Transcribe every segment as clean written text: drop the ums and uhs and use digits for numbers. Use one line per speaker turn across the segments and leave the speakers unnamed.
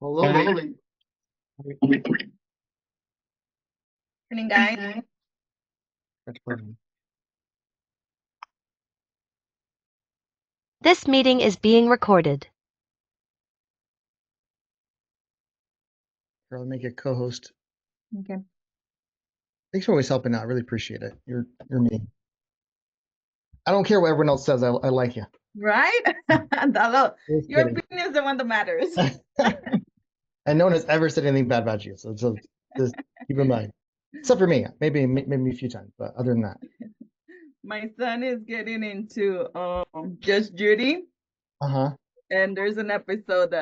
Hello, lady.
Morning, guys.
That's perfect.
This meeting is being recorded.
Here, I'll make you a co-host.
Okay.
Thanks for always helping out. I really appreciate it. You're me. I don't care what everyone else says. I like you.
Right? Hello.
Just
Your
kidding.
opinion is the one that matters.
And no one has ever said anything bad about you. So just keep in mind. Except for me. Maybe a few times, but other than that.
My son is getting into Just Judy,
Uh-huh.
and there's an episode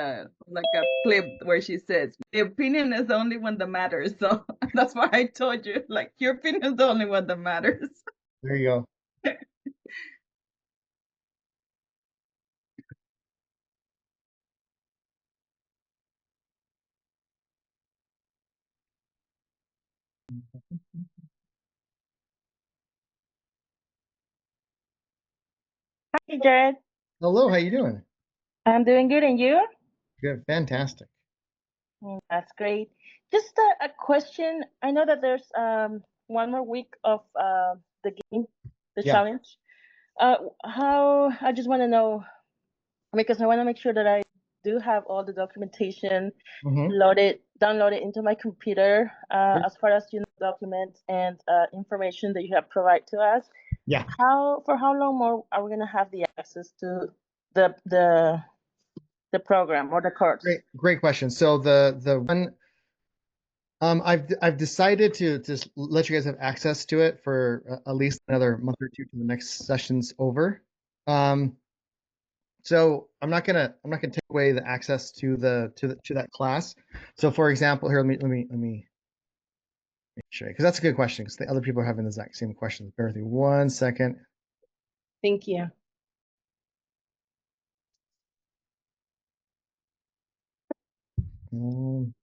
like a clip where she says, "The opinion is the only one that matters." So that's why I told you, like, your opinion is the only one that matters.
There you go.
Hey, Jared.
Hello, how you doing?
I'm doing good, and you?
Good, fantastic.
That's great. Just a question. I know that there's one more week of the game, the
Yeah.
challenge. How I just want to know because I want to make sure that I do have all the documentation
Mm-hmm.
downloaded into my computer, as far as documents and information that you have provided to us.
Yeah.
For how long more are we gonna have the access to the program or the course?
Great question. So the one I've decided to just let you guys have access to it for at least another month or two to the next session's over. So I'm not gonna take away the access to that class. So for example, here let me show you because that's a good question because the other people are having the exact same questions. Bear with me 1 second.
Thank you.
Um,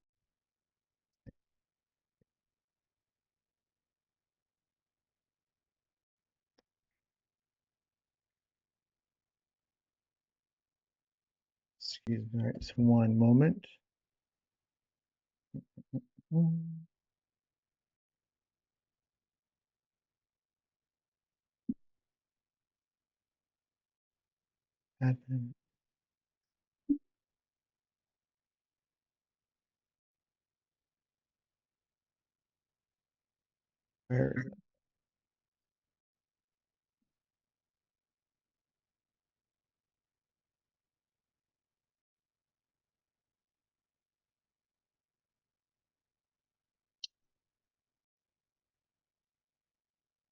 excuse me, all right, just one moment. Admin. Where is it?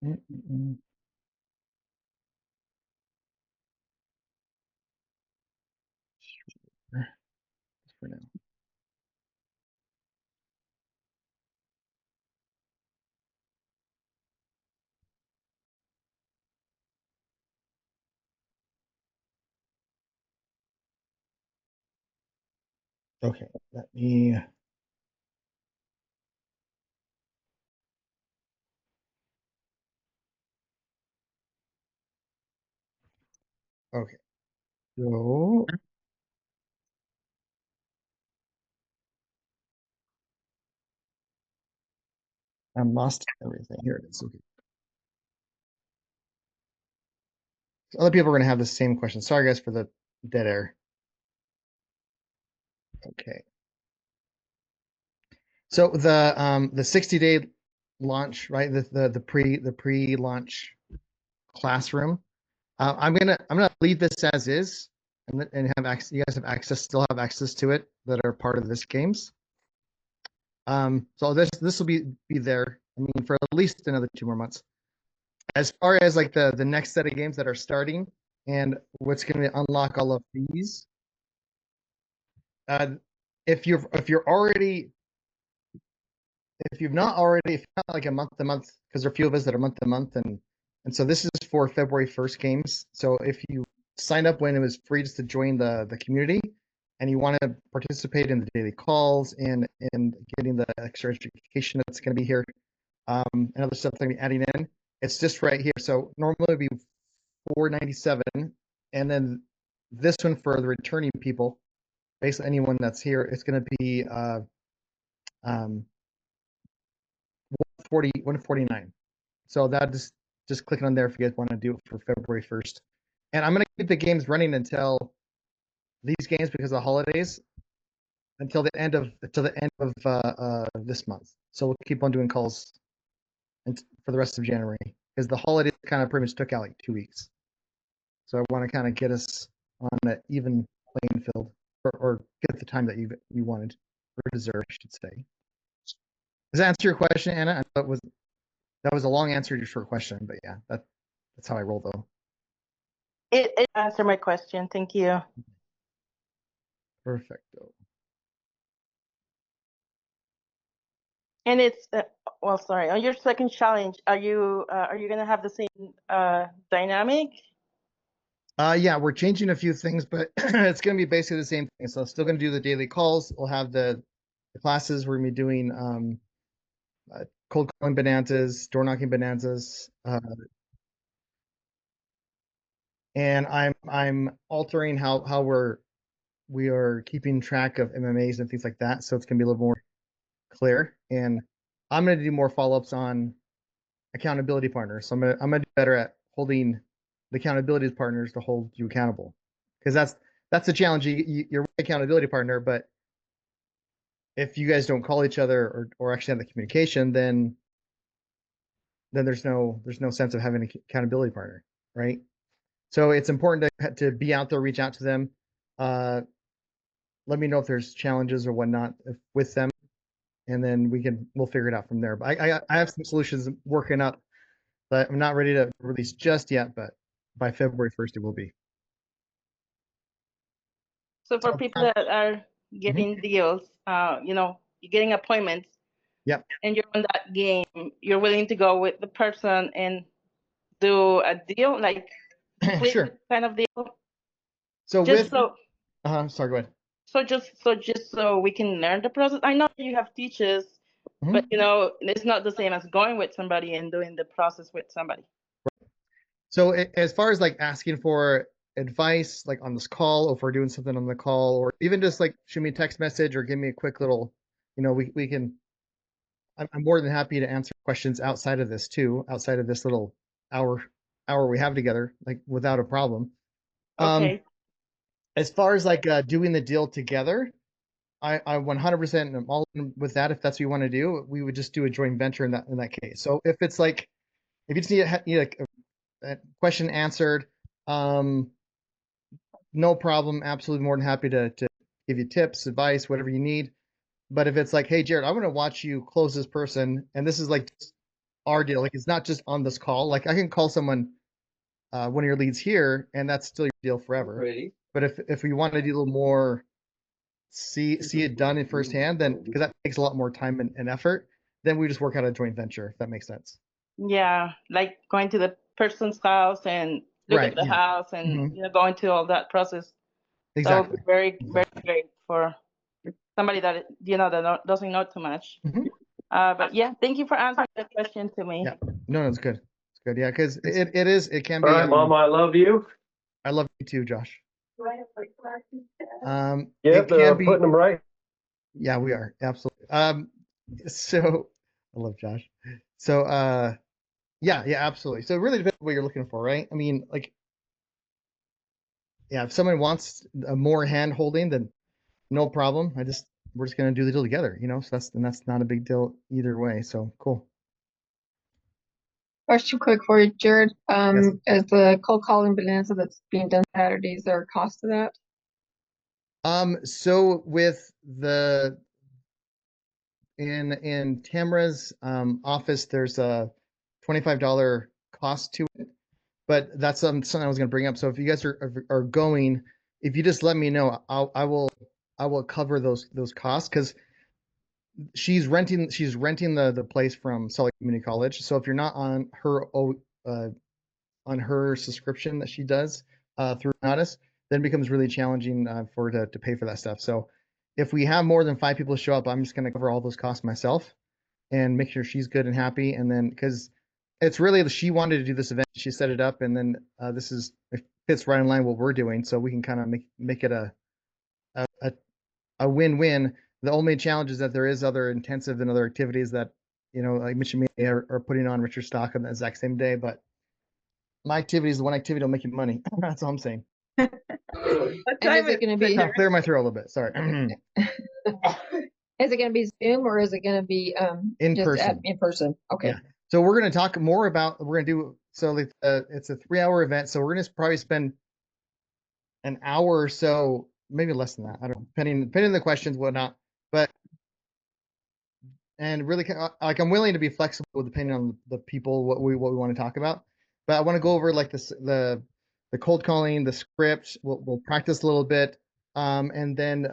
Mm, mm, mm. Sure, just for now. Okay, let me. Okay, so I lost everything. Here it is. Okay. So other people are going to have the same question. Sorry, guys, for the dead air. Okay. So the 60-day launch, right? The pre-launch classroom. I'm gonna leave this as is, and have access. You guys have access, still have access to it that are part of this games. So this will be there. I mean, for at least another 2 more months. As far as like the next set of games that are starting and what's going to unlock all of these, uh, if you're already if you've not already if you're not like a month to month because there are a few of us that are month to month and so this is for February 1st games. So if you signed up when it was free just to join the community and you want to participate in the daily calls and getting the extra education that's going to be here, and other stuff that I'm adding in, it's just right here. So normally it'd be $4.97, and then this one for the returning people basically anyone that's here, it's going to be 149. So that just click on there if you guys want to do it for February 1st. And I'm going to keep the games running until these games, because of the holidays, until the end of this month. So we'll keep on doing calls for the rest of January, because the holidays kind of pretty much took out like 2 weeks. So I want to kind of get us on an even playing field, or get the time that you wanted or deserve, I should say. Does that answer your question, Anna? I thought that was a long answer to your short question, but yeah, that's how I roll though.
It answered my question. Thank you.
Perfecto.
And it's well, sorry. On your second challenge, are you gonna have the same dynamic?
Yeah, we're changing a few things, but it's going to be basically the same thing. So I'm still going to do the daily calls. We'll have the classes. We're going to be doing cold calling bonanzas, door knocking bonanzas, and I'm altering how we are keeping track of MMAs and things like that. So it's going to be a little more clear. And I'm going to do more follow-ups on accountability partners. So I'm gonna do better at holding the accountability partners to hold you accountable, because that's the challenge. You're an accountability partner, but if you guys don't call each other or actually have the communication, then there's no sense of having an accountability partner, right? So it's important to be out there, reach out to them, let me know if there's challenges or whatnot with them, and then we'll figure it out from there. But I have some solutions working up, but I'm not ready to release just yet, but by February 1st it will be.
So for people that are getting deals, you're getting appointments.
Yep.
And you're on that game, you're willing to go with the person and do a deal, like
Sure.
kind of deal.
So
Just
sorry, go ahead.
So just so we can learn the process. I know you have teachers, but it's not the same as going with somebody and doing the process with somebody.
So as far as like asking for advice, like on this call, or if we're doing something on the call, or even just like shoot me a text message or give me a quick little, we can. I'm more than happy to answer questions outside of this too, outside of this little hour we have together, like without a problem.
Okay.
As far as like doing the deal together, I 100% am all in with that. If that's what you want to do, we would just do a joint venture in that case. So if it's like, if you just need like a question answered, no problem. Absolutely more than happy to give you tips, advice, whatever you need. But if it's like, hey, Jared, I want to watch you close this person, and this is like our deal, like it's not just on this call. Like I can call someone, one of your leads here, and that's still your deal forever. Ready. But if we want to do a little more, see it done in firsthand, then because that takes a lot more time and effort, then we just work out a joint venture, if that makes sense.
Yeah, like going to the person's house and look at the house and going to all that process. Exactly. That would be very, very great for somebody that that doesn't know too much. But yeah, thank you for answering the question to me.
Yeah, no, it's good. It's good. Yeah, because it can be.
All right, Mom, I love you.
I love you too, Josh.
Yeah,
it can be
putting them right.
Yeah, we are absolutely. So I love Josh. So yeah, absolutely. So it really depends on what you're looking for, right? I mean, like, yeah, if someone wants more hand holding, then no problem. We're just gonna do the deal together, So that's not a big deal either way. So cool.
Question quick for you, Jared.
Yes.
Is the cold calling bonanza that's being done Saturdays, there a cost to that?
So with in Tamara's office, there's a $25 cost to it, but that's something I was going to bring up. So if you guys are going, if you just let me know, I will cover those costs, because she's renting the place from Salt Lake Community College. So if you're not on her subscription that she does through Natus, then it becomes really challenging for her to pay for that stuff. So if we have more than 5 people show up, I'm just going to cover all those costs myself and make sure she's good and happy. And then, because it's really, she wanted to do this event, she set it up, and then it fits right in line with what we're doing, so we can kind of make it a a win-win. The only challenge is that there is other intensive and other activities that, like Mission are putting on Richard Stock on the exact same day. But my activity is the one activity that'll make you money. That's all I'm saying.
And is it going to be
clear my throat a little bit? Sorry.
Is it going to be Zoom or is it going to be
in person?
In person. Okay.
Yeah. So we're going to talk more about. We're going to do. So it's a 3-hour event. So we're going to probably spend an hour or so, maybe less than that. I don't know, depending on the questions, whatnot. But and really, like, I'm willing to be flexible depending on the people, what we want to talk about. But I want to go over like the cold calling, the script. We'll practice a little bit, and then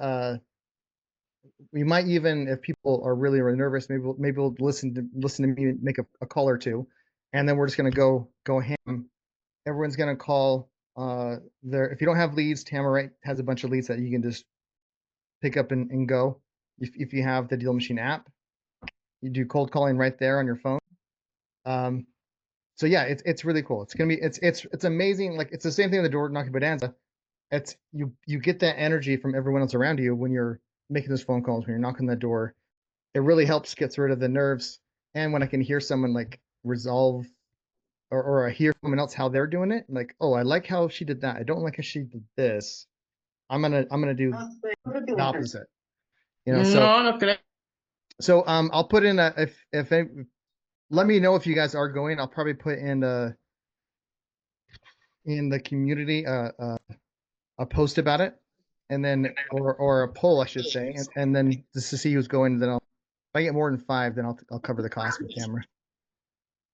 we might even, if people are really, really nervous, maybe we'll listen to me make a call or two, and then we're just gonna go ham. Everyone's gonna call. If you don't have leads, Tamara has a bunch of leads that you can just pick up and go. If you have the Deal Machine app, you do cold calling right there on your phone. So yeah, it's really cool. It's gonna be it's amazing. Like, it's the same thing with the Door Knocking Bonanza. It's you get that energy from everyone else around you when you're making those phone calls, when you're knocking the door. It really helps get rid of the nerves. And when I can hear someone like resolve, or I hear someone else how they're doing it, like, oh, I like how she did that. I don't like how she did this. I'm gonna do the opposite. So I'll put in let me know if you guys are going. I'll probably put in the community a post about it, and then or a poll, I should say, and then just to see who's going. Then if I get more than 5, then I'll cover the cost with camera.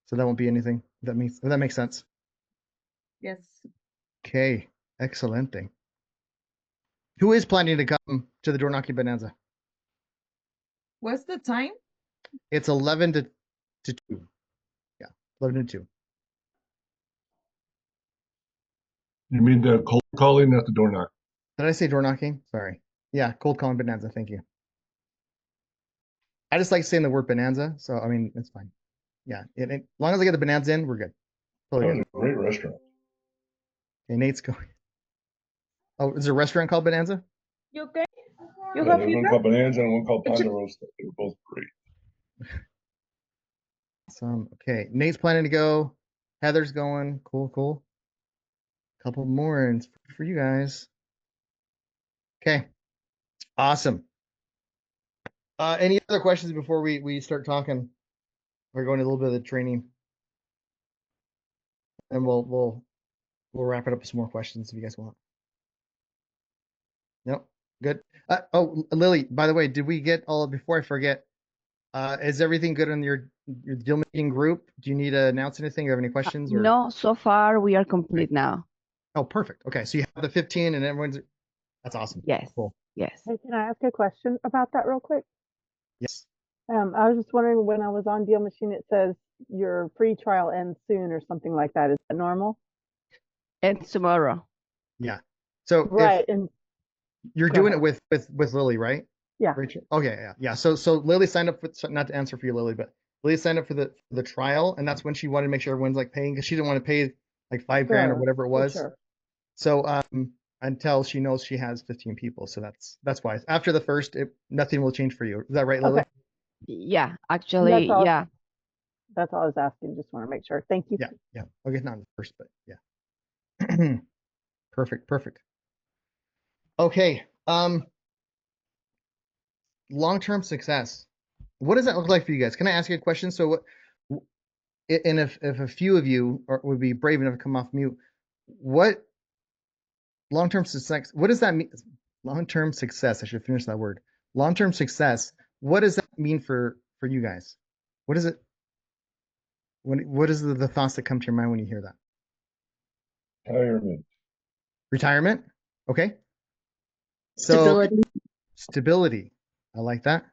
So that won't be anything. If that makes sense.
Yes.
Okay, excellent thing. Who is planning to come to the Door Knocking Bonanza?
What's the time?
It's 11 to 2. Yeah, 11 to 2.
You mean the cold calling, not the door knock?
Did I say door knocking? Sorry. Yeah, cold calling Bonanza. Thank you. I just like saying the word Bonanza, so I mean, it's fine. Yeah, as long as I get the Bonanza in, we're good. Totally good.
A great restaurant.
Okay, Nate's going. Oh, is there a restaurant called Bonanza?
You okay? You
Yeah,
have
there's one
fever?
called Bonanza and one called Ponderosa. They were both great.
Okay, Nate's planning to go. Heather's going. Cool. Couple more and for you guys. Okay, awesome. Any other questions before we start talking? We're going to a little bit of the training, and we'll wrap it up with some more questions if you guys want. Nope, good. Oh, Lily, by the way, did we get before I forget? Is everything good on your deal making group? Do you need to announce anything? Do you have any questions? Or?
No, so far we are complete now.
Oh, perfect. Okay, so you have the 15 and everyone's. That's awesome.
Yes.
Cool.
Yes.
Hey, can I ask a question about that real quick?
Yes.
I was just wondering, when I was on Deal Machine, it says your free trial ends soon or something like that. Is that normal?
It's tomorrow.
Yeah. So
right, and
you're doing it with Lily, right?
Yeah.
Rachel? Okay, yeah. So Lily signed up for, not to answer for you, Lily, but Lily signed up for the trial, and that's when she wanted to make sure everyone's like paying, because she didn't want to pay like $5,000 or whatever it was.
Sure.
So until she knows she has 15 people, so that's why. After the first, nothing will change for you. Is that right, Lily?
Okay.
Yeah, actually, yeah.
That's all I was asking. Just want to make sure. Thank you.
Yeah. Okay, not the first, but yeah. Perfect. Okay. Long-term success. What does that look like for you guys? Can I ask you a question? So, and if a few of you would be brave enough to come off mute, what long-term success? What does that mean? Long-term success. I should finish that word. Long-term success. What does that mean for you guys? What is it? What is the thoughts that come to your mind when you hear that? Retirement. Okay. So, stability. I like that.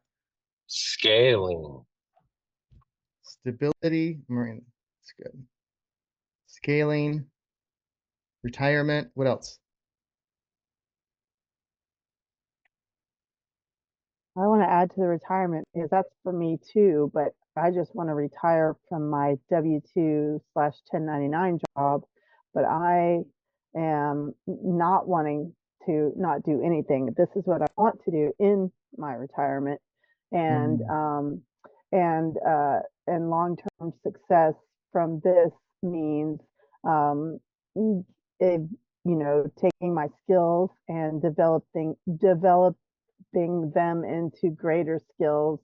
Scaling.
Stability. It's good. Scaling. Retirement. What else?
I want to add to the retirement, because that's for me too, but I just want to retire from my W-2/1099 job, but I am not wanting to not do anything. This is what I want to do in my retirement, and long-term success from this means taking my skills and developing them into greater skills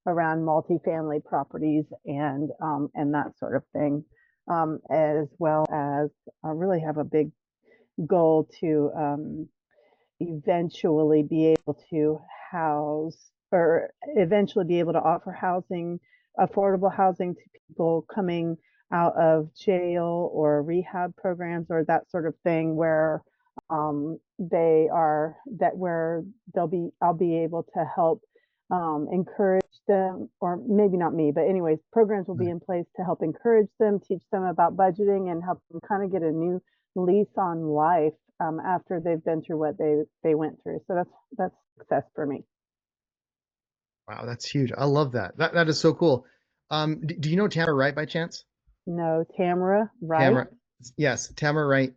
around multifamily properties and that sort of thing, as well as I really have a big goal to eventually be able to offer housing, affordable housing to people coming out of jail or rehab programs or that sort of thing, where I'll be able to help encourage them, or maybe not me, but anyways, programs will be in place to help encourage them, teach them about budgeting, and help them kind of get a new lease on life after they've been through what they went through. So that's success for me.
Wow, that's huge. I love that. That is so cool. Do you know Tamara Wright by chance?
No, Tamara Wright.
Tamara, yes, Tamara Wright.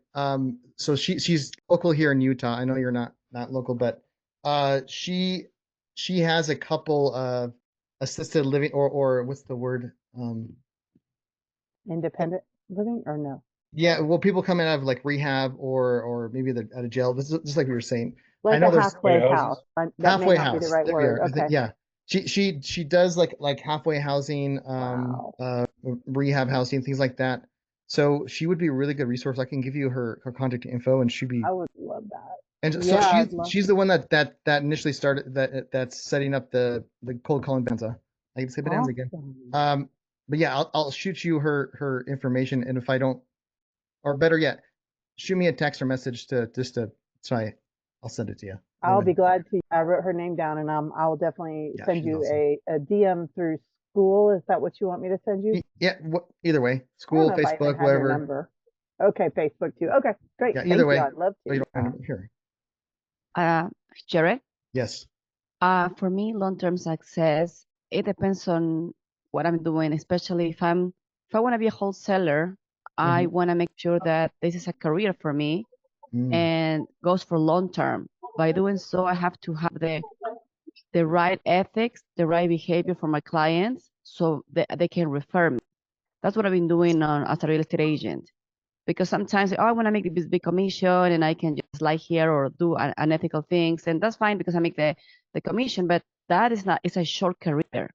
So she's local here in Utah. I know you're not local, but she has a couple of assisted living or what's the word?
Independent living or no?
Yeah, well, people come in out of like rehab or maybe they're out of jail. This is just like we were saying.
Like
I know
a halfway house. That
halfway
may not
house.
be the right
There we
word.
are.
Okay.
Yeah. She does like halfway housing,
Wow.
rehab housing, things like that. So she would be a really good resource. I can give you her contact info, and she'd be.
I would love that.
And so she's the one that initially started that's setting up the cold calling Bonanza. I can say Bonanza again. But yeah, I'll shoot you her information, and if I don't, or better yet, shoot me a text or message I'll send it to you.
I'll be glad to. I wrote her name down, and I will definitely send you
awesome.
a DM through school. Is that what you want me to send you?
Yeah, either way, school, Facebook, whatever.
Number. Okay, Facebook too. Okay, great.
Yeah,
Thank
either way.
you. I'd love to.
Here.
Jared?
Yes.
For me, long-term success, it depends on what I'm doing, especially if I want to be a wholesaler, I want to make sure that this is a career for me and goes for long term. By doing so, I have to have the right ethics, the right behavior for my clients, so they can refer me. That's what I've been doing as a real estate agent. Because sometimes, I want to make this big commission and I can just lie here or do unethical things. And that's fine because I make the commission, but that is not, it's a short career,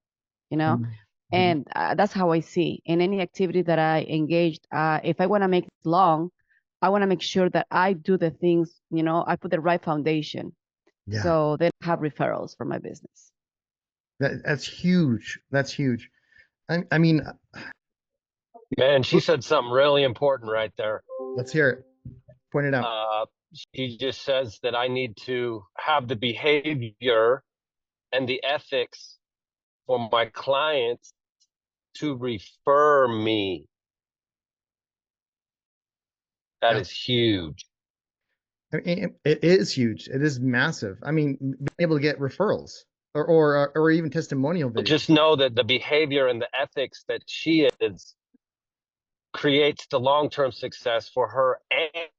And that's how I see in any activity that I engaged. If I want to make it long, I want to make sure that I do the things, I put the right foundation. Yeah. So then I have referrals for my business.
That's huge. That's huge. I mean,
man, she said something really important right there.
Let's hear it. Point it out.
She just says that I need to have the behavior and the ethics for my clients to refer me. That is huge.
I mean, it is huge. It is massive. I mean, being able to get referrals or even testimonial videos.
Just know that the behavior and the ethics that she is creates the long-term success for her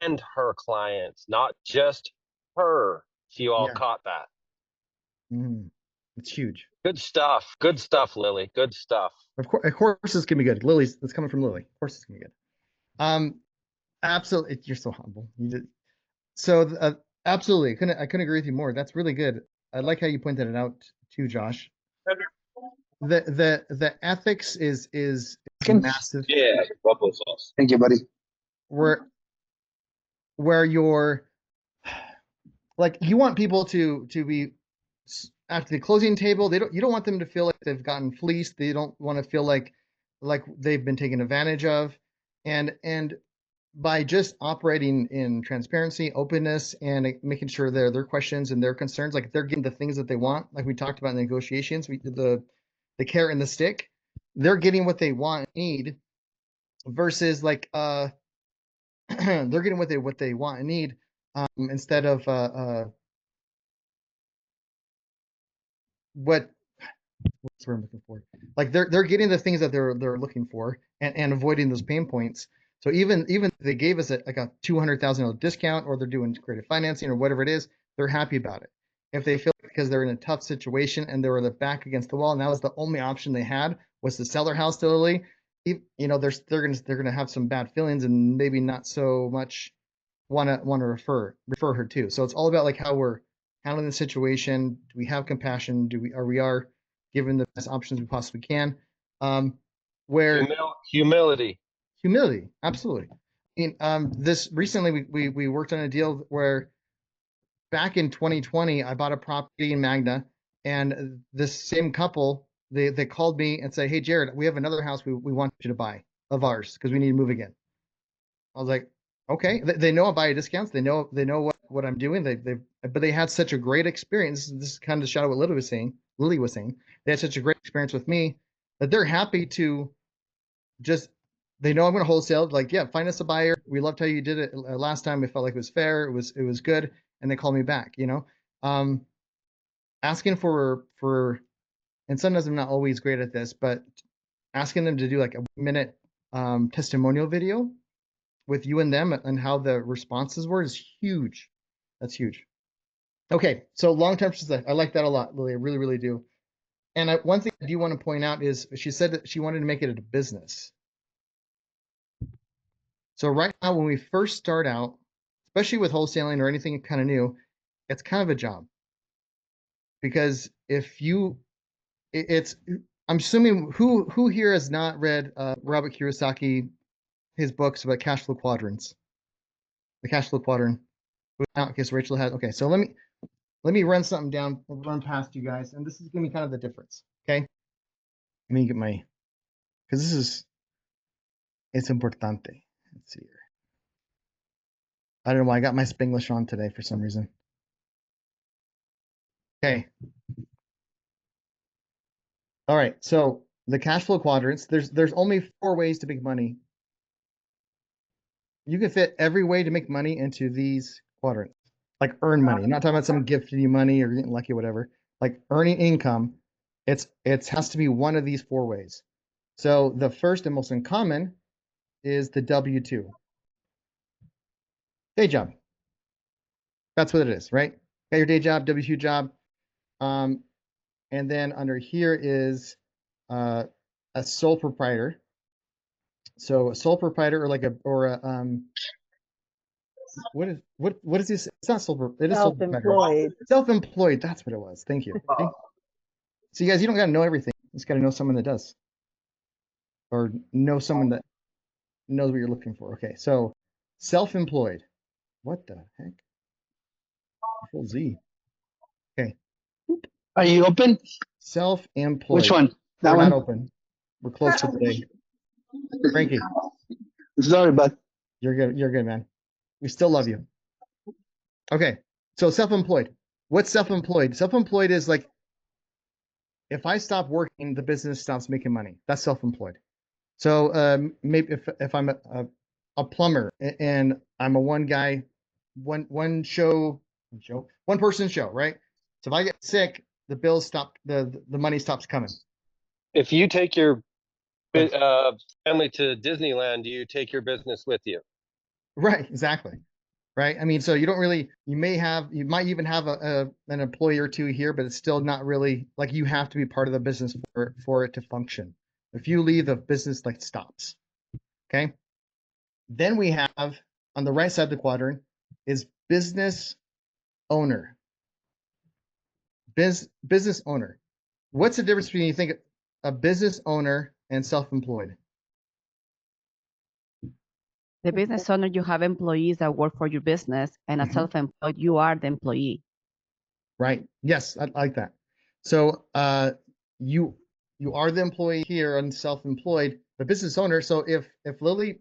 and her clients, not just her. If you all caught that.
It's huge.
Good stuff. Good stuff, Lily. Good stuff.
Of course, this can be good. Lily's, it's coming from Lily. Of course, it's gonna be good. Absolutely. You're so humble. You did. So, absolutely. I couldn't agree with you more. That's really good. I like how you pointed it out too, Josh. The ethics is massive.
Yeah, buffalo sauce. Thank you, buddy.
Where you're like, you want people to be at the closing table. You don't want them to feel like they've gotten fleeced. They don't want to feel like they've been taken advantage of, and by just operating in transparency, openness, and making sure their questions and their concerns, like they're getting the things that they want, like we talked about in the negotiations, the carrot and the stick, they're getting what they want and need, versus like they're getting what they want and need, instead of what's the word I'm looking for? Like they're getting the things that they're looking for and avoiding those pain points. So even they gave us like a $200,000 discount, or they're doing creative financing or whatever it is, they're happy about it. If they feel because they're in a tough situation and they were the back against the wall, and that was the only option they had was to sell their house to Lily, you know, they're gonna have some bad feelings and maybe not so much wanna refer her too. So it's all about like how we're handling the situation. Do we have compassion? Are we given the best options we possibly can? Where
humility.
Humility, absolutely. This recently we worked on a deal where back in 2020 I bought a property in Magna, and this same couple they called me and say, "Hey Jared, we have another house we want you to buy of ours because we need to move again." I was like, "Okay." They know I buy discounts. They know what I'm doing. But they had such a great experience. This is kind of the shadow what Lily was saying. They had such a great experience with me that they're happy to just, they know I'm going to wholesale. Like, yeah, find us a buyer. We loved how you did it last time. We felt like it was fair. It was good. And they called me back, you know, asking for, and sometimes I'm not always great at this, but asking them to do like a minute testimonial video with you and them and how the responses were is huge. That's huge. Okay. So long-term success. I like that a lot, Lily. I really, really do. And one thing I do want to point out is she said that she wanted to make it a business. So right now, when we first start out, especially with wholesaling or anything kind of new, it's kind of a job. Because if you, I'm assuming who here has not read Robert Kiyosaki, his books about cash flow quadrants? The cash flow quadrant. Okay, so Rachel has. Okay, so let me run something down, run past you guys, and this is gonna be kind of the difference. Okay, let me get my, because this is, it's importante. Let's see here. I don't know why I got my Spanglish on today for some reason. Okay. All right. So the cash flow quadrants, there's only 4 ways to make money. You can fit every way to make money into these quadrants. Like earn money. I'm not talking about someone gifting you money or getting lucky or whatever. Like earning income, it has to be one of these 4 ways. So the first and most uncommon is the W-2. Day job. That's what it is, right? Got your day job, W-2 job. And then under here is a sole proprietor. So a sole proprietor or like a what is this? It's not sole. It is sole proprietor.
Self-employed.
Self-employed. That's what it was. Thank you. Okay. So you guys, you don't got to know everything. You just got to know someone that does, or know someone that knows what you're looking for. Okay. So self-employed. What the heck? Control Z. Okay.
Are you open?
Self-employed.
Which one? That
We're
one?
not open. We're closed for today. Frankie.
Sorry, but
You're good. You're good, man. We still love you. Okay. So self-employed. What's self-employed? Self-employed is like, if I stop working, the business stops making money. That's self-employed. So maybe if I'm a plumber and I'm a one person show, right? So if I get sick, the bills stop, the money stops coming.
If you take your family to Disneyland, do you take your business with you?
Right, exactly. Right. I mean, so you don't really, you might even have an employee or two here, but it's still not really like you have to be part of the business for it to function. If you leave, the business like stops. Okay. Then we have on the right side of the quadrant is business owner. Business owner. What's the difference between, you think, a business owner and self-employed?
The business owner, you have employees that work for your business, and as self-employed, you are the employee.
Right. Yes, I like that. So you are the employee here and self-employed, the business owner. So if Lily,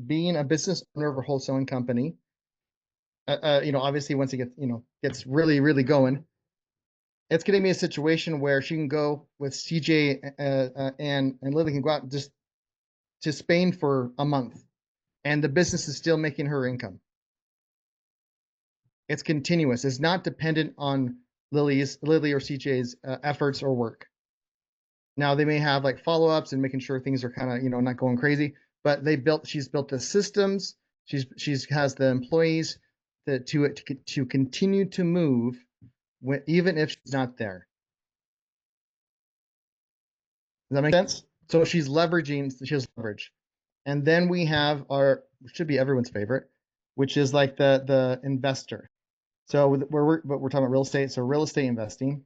being a business owner of a wholesaling company, you know, obviously once it gets really, really going, it's going to be a situation where she can go with CJ and Lily can go out just to Spain for a month, and the business is still making her income. It's continuous. It's not dependent on Lily or CJ's efforts or work. Now they may have like follow-ups and making sure things are kind of, not going crazy, but she's built the systems. She's has the employees to continue to move even if she's not there. Does that make sense? So she has leverage. And then we have should be everyone's favorite, which is like the investor. So we're talking about real estate. So real estate investing,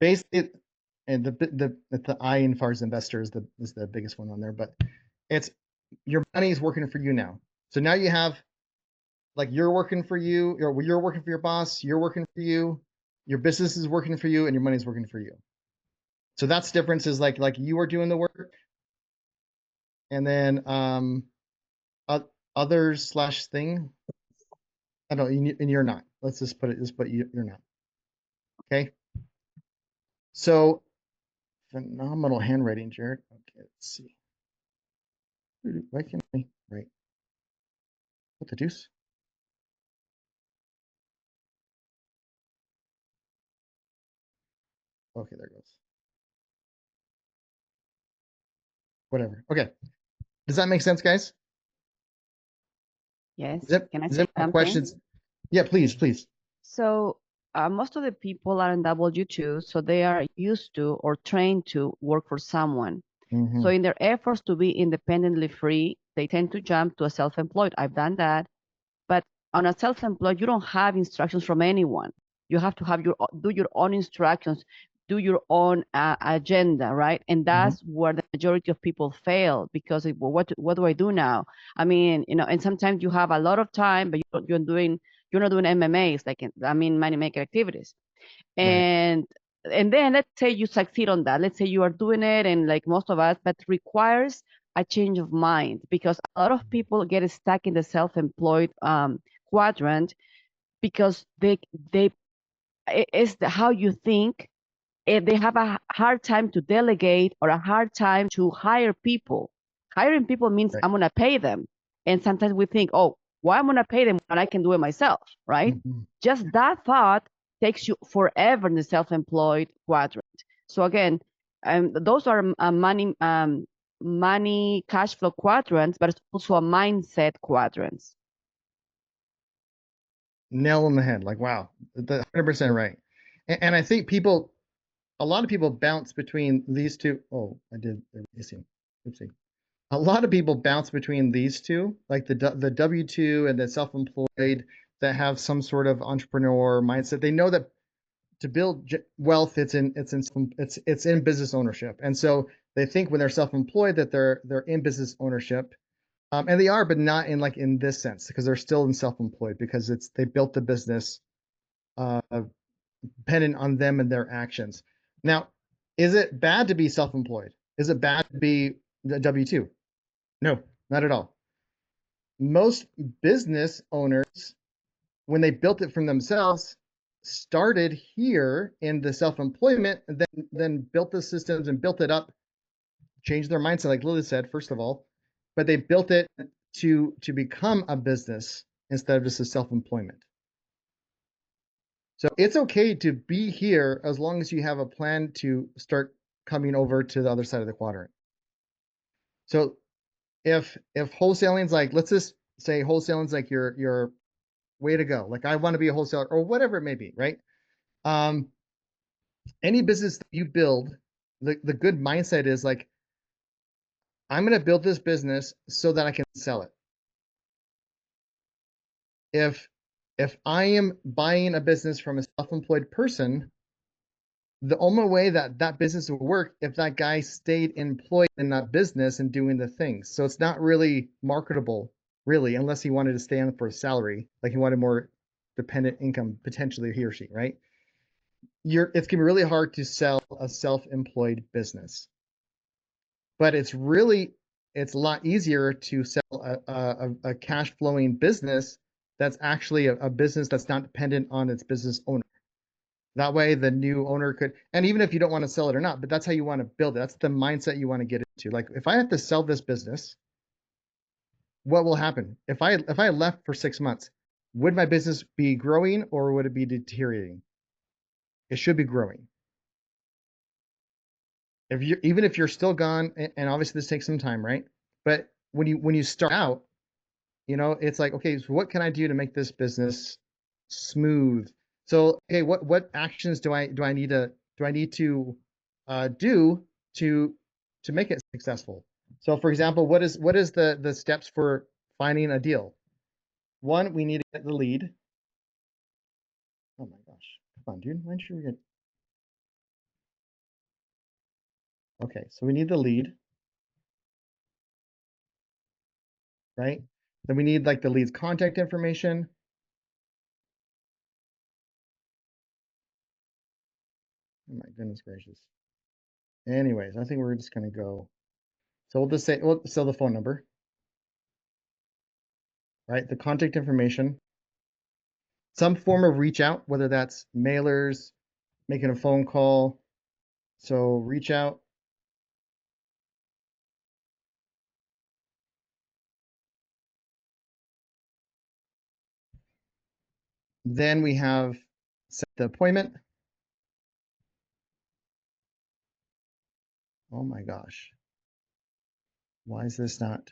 basically, and the I in far as investor is the biggest one on there, but it's your money is working for you now. So now you have, like, you're working for you, or you're working for your boss, you're working for you, your business is working for you, and your money's working for you. So that's difference is like you are doing the work, and then others / thing. I don't, and you're not. Let's just put it. You're not. Okay. So phenomenal handwriting, Jared. Okay, let's see. Why can't I write? What the deuce? Okay, there it goes. Whatever. Okay. Does that make sense, guys?
Yes.
Can I say something? Questions? Yeah, please.
So most of the people are in W-2, so they are used to or trained to work for someone. So in their efforts to be independently free, they tend to jump to a self-employed. I've done that. But on a self-employed, you don't have instructions from anyone. You have to have do your own instructions, do your own agenda, right? And that's where the majority of people fail, because what do I do now? I mean, and sometimes you have a lot of time, but you're not doing MMAs, money making activities. And then let's say you succeed on that. Let's say you are doing it, and like most of us, but requires a change of mind, because a lot of people get stuck in the self-employed quadrant, because it's how you think. They have a hard time to delegate, or a hard time to hire people. Hiring people means I'm going to pay them. And sometimes we think, oh, why I'm going to pay them when I can do it myself, right? Just that thought takes you forever in the self-employed quadrant. So again, those are money cash flow quadrants, but it's also a mindset quadrants.
Nail on the head. Like, wow, 100% right. And I think a lot of people bounce between these two. Oh, I did. Oopsie. A lot of people bounce between these two, like the W-2 and the self-employed, that have some sort of entrepreneur mindset. They know that to build wealth, it's in business ownership, and so they think when they're self-employed that they're in business ownership, and they are, but not in this sense, because they're still in self-employed, because they built the business dependent on them and their actions. Now, is it bad to be self-employed? Is it bad to be W-2? No, not at all. Most business owners, when they built it from themselves, started here in the self-employment, and then built the systems and built it up, changed their mindset, like Lily said, first of all, but they built it to become a business instead of just a self-employment. So it's okay to be here as long as you have a plan to start coming over to the other side of the quadrant. So if wholesaling's like, let's just say wholesaling's like your way to go, like I want to be a wholesaler or whatever it may be, right? Any business that you build, the good mindset is like, I'm going to build this business so that I can sell it. If I am buying a business from a self-employed person, the only way that business will work if that guy stayed employed in that business and doing the things. So it's not really marketable, really, unless he wanted to stay on for a salary, like he wanted more dependent income, potentially, he or she, right? It's going to be really hard to sell a self-employed business, but it's a lot easier to sell a cash flowing business that's actually a business that's not dependent on its business owner. That way the new owner could, and even if you don't want to sell it or not, but that's how you want to build it. That's the mindset you want to get into. Like, if I have to sell this business, what will happen? If I left for 6 months, would my business be growing or would it be deteriorating? It should be growing. even if you're still gone, and obviously this takes some time, right? But when you start out, it's like, okay, so what can I do to make this business smooth? So, okay, what actions do I need to do to make it successful? So, for example, what is the steps for finding a deal? One, we need to get the lead. Oh my gosh, come on, dude, why don't you get? Okay, so we need the lead, right? Then we need like the lead's contact information. Oh my goodness gracious. Anyways, I think we're just gonna go. So we'll just say, so the phone number, right? The contact information, some form of reach out, whether that's mailers, making a phone call. So reach out. Then we have set the appointment. Oh my gosh. Why is this not?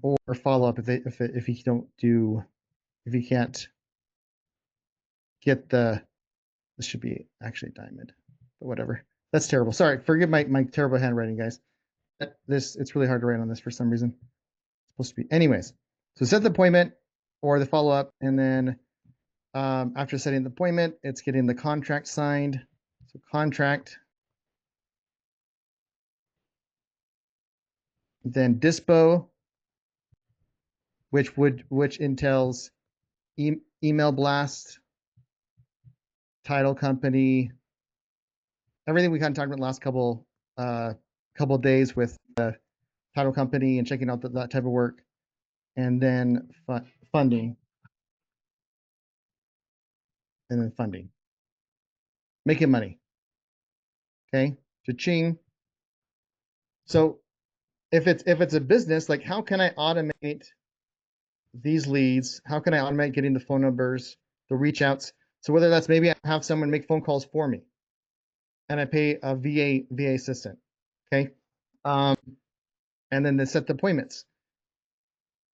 Or follow up if you don't do, if you can't get this should be actually diamond, but whatever. That's terrible. Sorry, forgive my terrible handwriting, guys. It's really hard to write on this for some reason. It's supposed to be, anyways. So set the appointment or the follow up, and then after setting the appointment, it's getting the contract signed. So contract, then dispo, which entails email blast, title company, everything we kind of talked about last couple days with the title company and checking out that type of work, and then funding, and then funding, making money. Okay, cha-ching. So if it's a business, like how can I automate these leads? How can I automate getting the phone numbers, the reach outs? So whether that's maybe I have someone make phone calls for me and I pay a VA assistant. Okay. And then they set the appointments.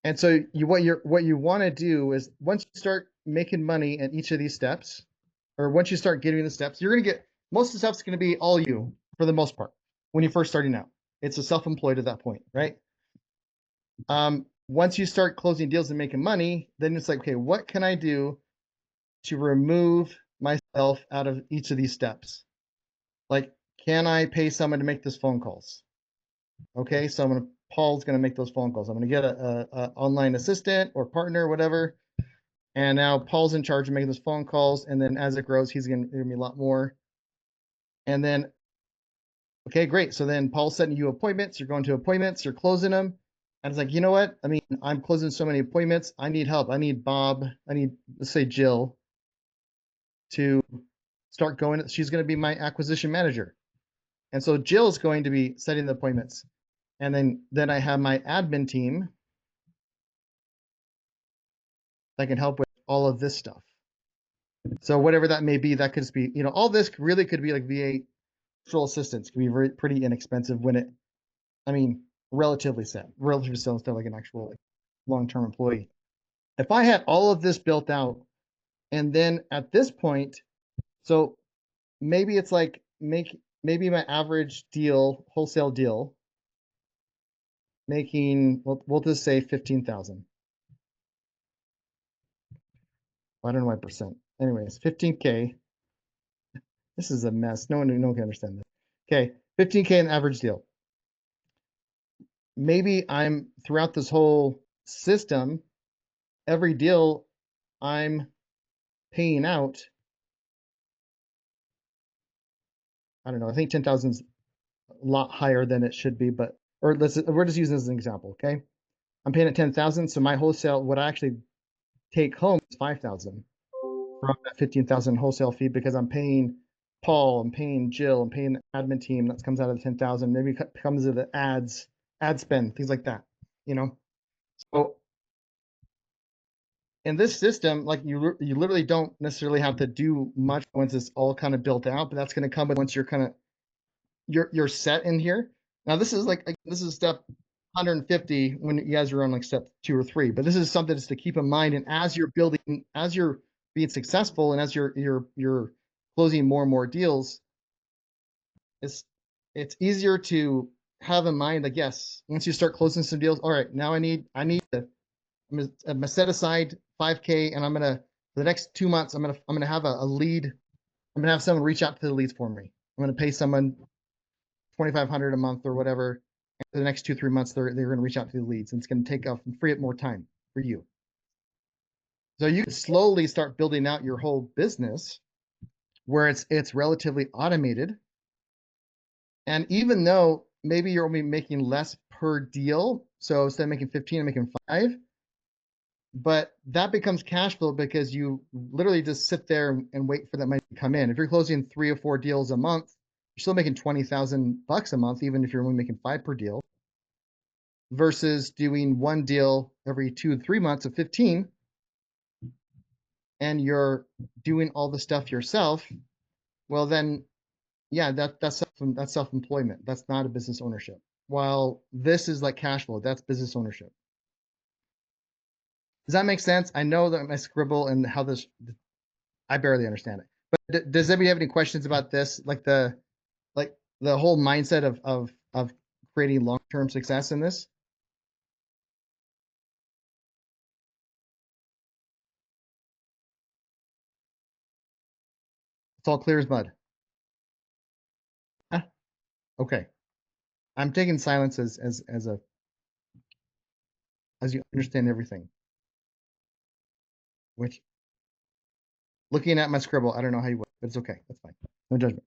And so what you want to do is once you start making money at each of these steps, or once you start getting the steps, you're going to get, most of the stuff's going to be all you for the most part when you're first starting out. It's a self-employed at that point, right? Once you start closing deals and making money, then it's like, okay, what can I do to remove myself out of each of these steps? Like, can I pay someone to make those phone calls? Okay, so Paul's gonna make those phone calls. I'm gonna get a online assistant or partner or whatever. And now Paul's in charge of making those phone calls. And then as it grows, he's gonna give me a lot more. And then, okay, great. So then Paul's setting you appointments. You're going to appointments. You're closing them. And it's like, you know what? I mean, I'm closing so many appointments. I need help. I need Bob. I need, let's say, Jill to start going. She's going to be my acquisition manager. And so Jill's going to be setting the appointments. And then I have my admin team that can help with all of this stuff. So whatever that may be, that could just be, all this really could be like VA virtual assistants. Can be pretty inexpensive when it, I mean, relatively still like an actual long-term employee. If I had all of this built out, and then at this point, so maybe it's like maybe my average deal, wholesale deal, making, we'll just say 15,000. I don't know my percent. Anyways, 15K. This is a mess. No one can understand this. Okay, 15K in average deal. Maybe I'm throughout this whole system, every deal I'm paying out, I don't know, I think 10,000 is a lot higher than it should be, but, or we're just using this as an example, okay? I'm paying at 10,000, so my wholesale, what I actually take home is 5,000 from that 15,000 wholesale fee, because I'm paying Paul, I'm paying Jill, I'm paying the admin team. That comes out of the 10,000. Maybe it comes to the ad spend, things like that, So in this system, like you literally don't necessarily have to do much once it's all kind of built out, but that's going to come once you're kind of you're set in here. Now this is this is step 150 when you guys are on like step 2 or 3, but this is something just to keep in mind. And as you're building, as you're being successful, and as you're closing more and more deals, it's easier to have in mind, like, yes, once you start closing some deals, all right, now I need to, I'm gonna set aside 5K, and I'm gonna, for the next 2 months, I'm gonna have a lead. I'm gonna have someone reach out to the leads for me. I'm gonna pay someone $2,500 a month or whatever. And for the next 2-3 months, they're gonna reach out to the leads, and it's gonna take off and free up more time for you. So you can slowly start building out your whole business where it's relatively automated. And even though maybe you're only making less per deal, so instead of making 15, I'm making 5, but that becomes cash flow because you literally just sit there and wait for that money to come in. If you're closing 3 or 4 deals a month, you're still making $20,000 a month, even if you're only making 5 per deal, versus doing 1 deal every 2 to 3 months of 15, and you're doing all the stuff yourself. Well, then, yeah, that's self-employment. That's not a business ownership. While this is like cash flow, that's business ownership. Does that make sense? I know that my scribble and how this, I barely understand it. But does anybody have any questions about this? Like the whole mindset of creating long-term success in this? It's all clear as mud. Huh? Okay. I'm taking silence as you understand everything. Which, looking at my scribble, I don't know how you would, but it's okay. That's fine. No judgment.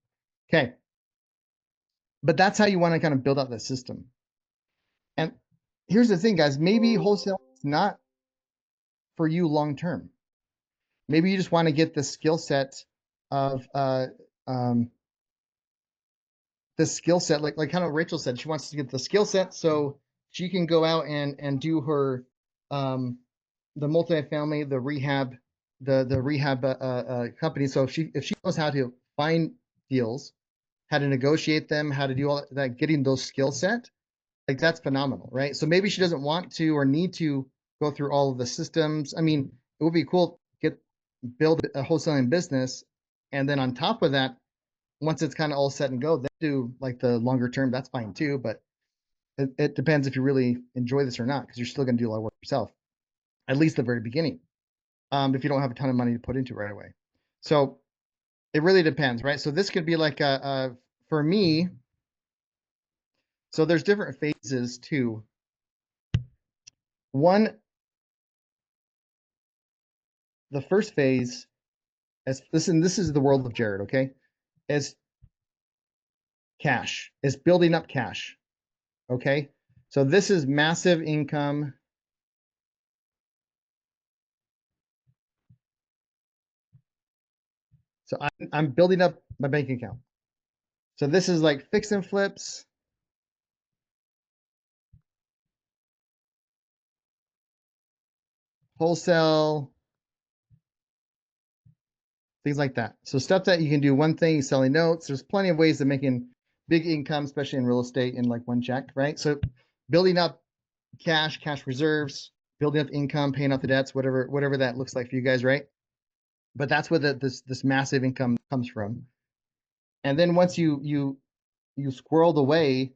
Okay. But that's how you want to kind of build out the system. And here's the thing, guys. Maybe wholesale is not for you long term. Maybe you just want to get the skill set of the skill set, like kind of Rachel said, she wants to get the skill set so she can go out and do her the multifamily, the rehab, the rehab company. So if she knows how to find deals, how to negotiate them, how to do all that, getting those skill set, like that's phenomenal, right? So maybe she doesn't want to or need to go through all of the systems. I mean, it would be cool to build a wholesaling business, and then on top of that, once it's kind of all set and go, then do like the longer term. That's fine too, but it depends if you really enjoy this or not, because you're still going to do a lot of work yourself, at least the very beginning. If you don't have a ton of money to put into it right away. So it really depends, right? So this could be like for me, so there's different phases too. One, the first phase, as listen, this is the world of Jared, okay? Is cash, is building up cash, okay? So this is massive income. So I'm building up my bank account. So this is like fix and flips. Wholesale, things like that. So stuff that you can do one thing, selling notes. There's plenty of ways of making big income, especially in real estate, in like one check, right? So building up cash reserves, building up income, paying off the debts, whatever that looks like for you guys, right? But that's where this massive income comes from. And then once you squirreled away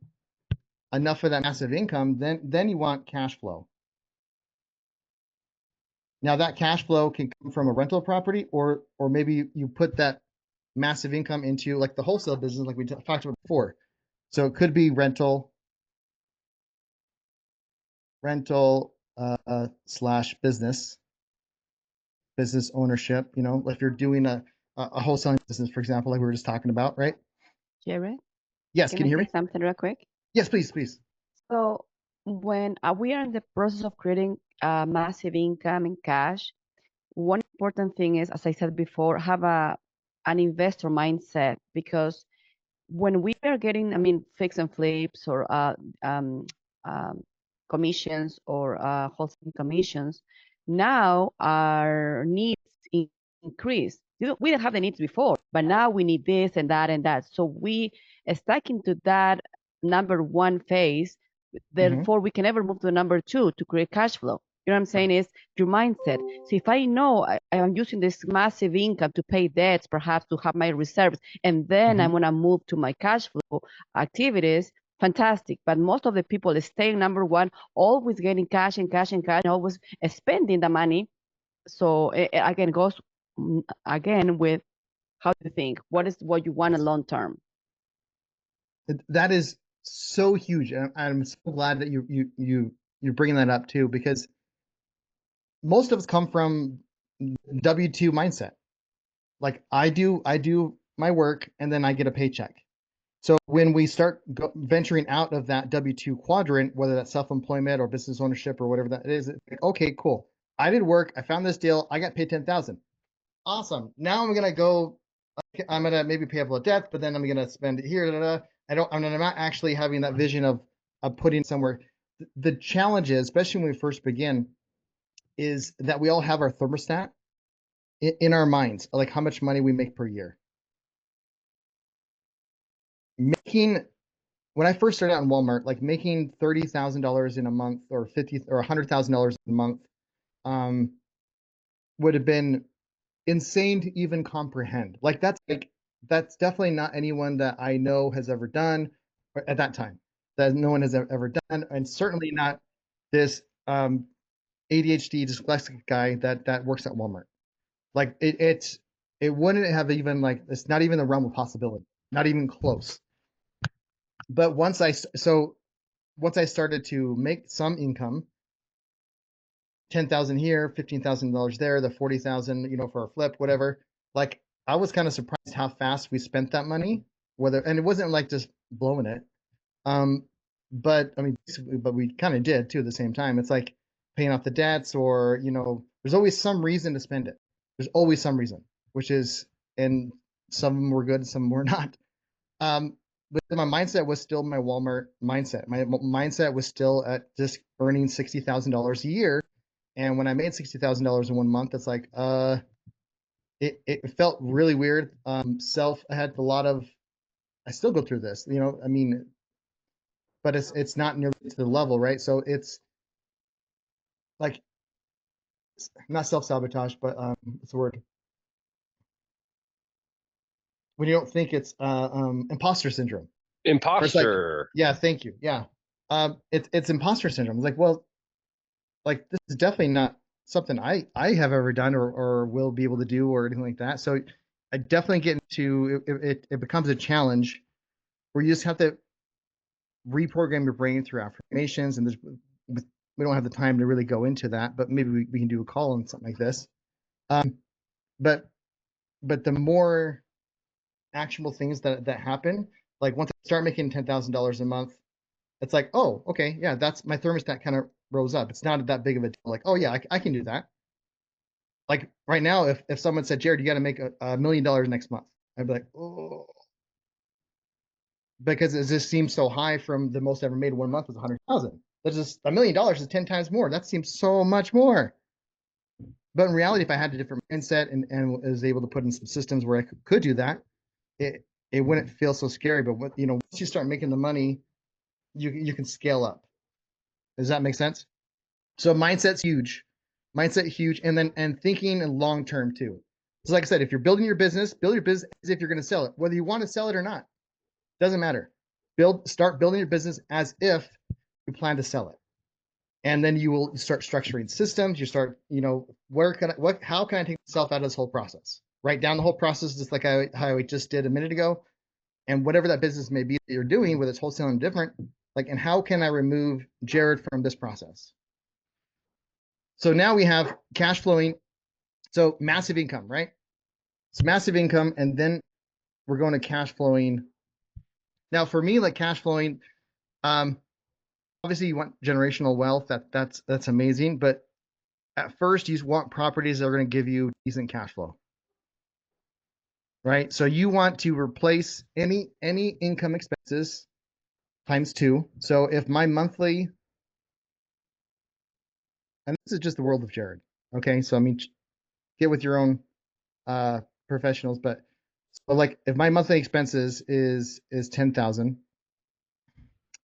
enough of that massive income, then you want cash flow. Now that cash flow can come from a rental property, or maybe you put that massive income into like the wholesale business, like we talked about before. So it could be rental slash business ownership. You know, if you're doing a wholesaling business, for example, like we were just talking about, right?
Jared,
Yes, can you hear me?
Something real quick.
Yes, please.
So when we are in the process of creating massive income in cash, one important thing is, as I said before, have an investor mindset, because when we are getting, I mean, fix and flips or commissions or wholesale commissions, Now our needs increase. We didn't have the needs before, but now we need this and that and that. So we stuck into that number one phase. Therefore, we can never move to number two to create cash flow. You know what I'm saying? Is your mindset. So if I know I am using this massive income to pay debts, perhaps to have my reserves, and then I'm gonna move to my cash flow activities, fantastic. But most of the people is staying number one, always getting cash and cash and cash, and always spending the money. So again, goes again with how do you think? What is what you want in long term?
That is so huge, and I'm so glad that you're bringing that up too, because most of us come from W-2 mindset. Like I do my work and then I get a paycheck. So when we start venturing out of that W-2 quadrant, whether that's self-employment or business ownership or whatever that is, like, okay, cool. I did work. I found this deal. I got paid 10,000. Awesome. Now I'm gonna go. I'm gonna maybe pay up a little debt, but then I'm gonna spend it here. I'm not actually having that vision of putting somewhere. The challenge is, especially when we first begin, is that we all have our thermostat in our minds, like how much money we make per year. When I first started out in Walmart, like making $30,000 in a month or $50,000 or $100,000 a month would have been insane to even comprehend. Like that's definitely not anyone that I know has ever done at that time. That no one has ever done, and certainly not this ADHD dyslexic guy that works at Walmart. Like it wouldn't have even like it's not even the realm of possibility, not even close. But once I started to make some income, 10,000 here, $15,000 there, the 40,000, for a flip, whatever. Like I was kind of surprised how fast we spent that money. And it wasn't like just blowing it. But I mean, but we kind of did too at the same time. It's like paying off the debts, or there's always some reason to spend it. There's always some reason, and some of them were good, some were not. But my mindset was still my Walmart mindset. My mindset was still at just earning $60,000 a year. And when I made $60,000 in 1 month, it's like, it felt really weird. I had a lot of, I still go through this, I mean, but it's not nearly to the level, right? So it's like, not self-sabotage, but what's the word? When you don't think it's imposter syndrome.
Imposter.
Yeah, thank you. Yeah. It's imposter syndrome. It's like, well, like this is definitely not something I have ever done or will be able to do or anything like that. So I definitely get into it becomes a challenge where you just have to reprogram your brain through affirmations, and we don't have the time to really go into that, but maybe we can do a call on something like this. But the more actionable things that happen, like once I start making $10,000 a month, it's like, oh, okay, yeah, that's my thermostat kind of rose up. It's not that big of a deal. Like, oh yeah, I can do that. Like right now, if someone said, Jared, you got to make $1 million next month, I'd be like, oh, because it just seems so high from the most ever made in 1 month was 100,000. That's just $1 million is 10 times more. That seems so much more. But in reality, if I had a different mindset and was able to put in some systems where I could do that, it wouldn't feel so scary. But once you start making the money, you can scale up. Does that make sense? So mindset's huge. Mindset huge, and thinking long term too. So like I said, if you're building your business, build your business as if you're going to sell it, whether you want to sell it or not. Doesn't matter. Start building your business as if you plan to sell it. And then you will start structuring systems. You start, how can I take myself out of this whole process? Write down the whole process, just like how I just did a minute ago. And whatever that business may be that you're doing, whether it's wholesale and different, and how can I remove Jared from this process? So now we have cash flowing. So massive income, right? It's massive income. And then we're going to cash flowing. Now for me, like cash flowing, obviously you want generational wealth. That's amazing. But at first you want properties that are going to give you decent cash flow, right? So you want to replace any income expenses times 2. So if my monthly, and this is just the world of Jared, Okay, so I mean, get with your own professionals, but so like if my monthly expenses is 10,000,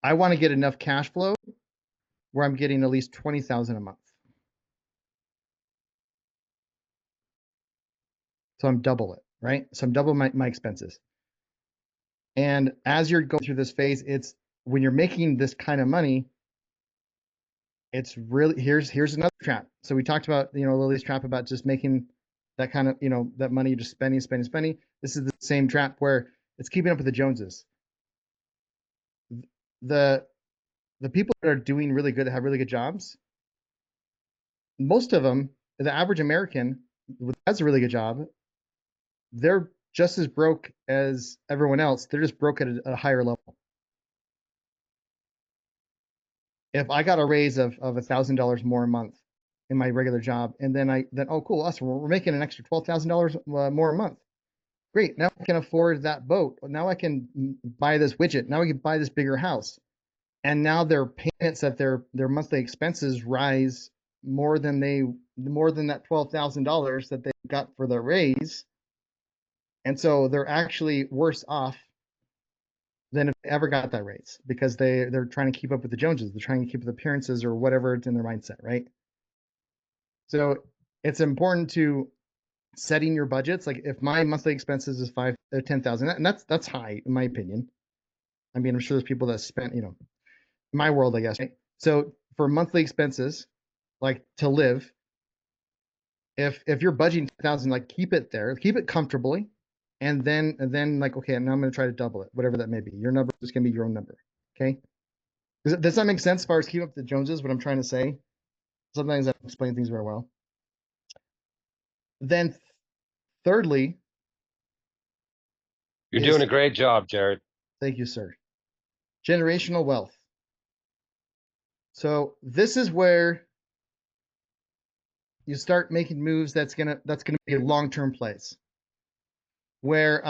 I want to get enough cash flow where I'm getting at least 20,000 a month. So I'm double it, right? So I'm double my expenses. And as you're going through this phase, it's when you're making this kind of money, it's really here's another trap. So we talked about, Lily's trap about just making that kind of, that money, just spending. This is the same trap where it's keeping up with the Joneses. The people that are doing really good, that have really good jobs, most of them, the average American that has a really good job, they're just as broke as everyone else. They're just broke at a higher level. If I got a raise of $1,000 more a month in my regular job, and then oh cool, awesome, we're making an extra $12,000 more a month. Great, now I can afford that boat. Now I can buy this widget. Now we can buy this bigger house. And now their payments at their monthly expenses rise more than that $12,000 that they got for the raise. And so they're actually worse off than if they ever got that raise, because they're trying to keep up with the Joneses. They're trying to keep with appearances or whatever it's in their mindset, right? So it's important to setting your budgets. Like if my monthly expenses is 10,000, and that's high in my opinion. I mean, I'm sure there's people that spent, my world, I guess, right? So for monthly expenses, like to live, if you're budgeting 10,000, like keep it there, keep it comfortably, and then like, okay, now I'm going to try to double it, whatever that may be. Your number is going to be your own number. Okay. Does that make sense as far as keeping up with the Joneses, what I'm trying to say? Sometimes I don't explain things very well. Then thirdly,
you're doing a great job, Jared.
Thank you, sir. Generational wealth. So this is where you start making moves that's gonna be long-term plays. Where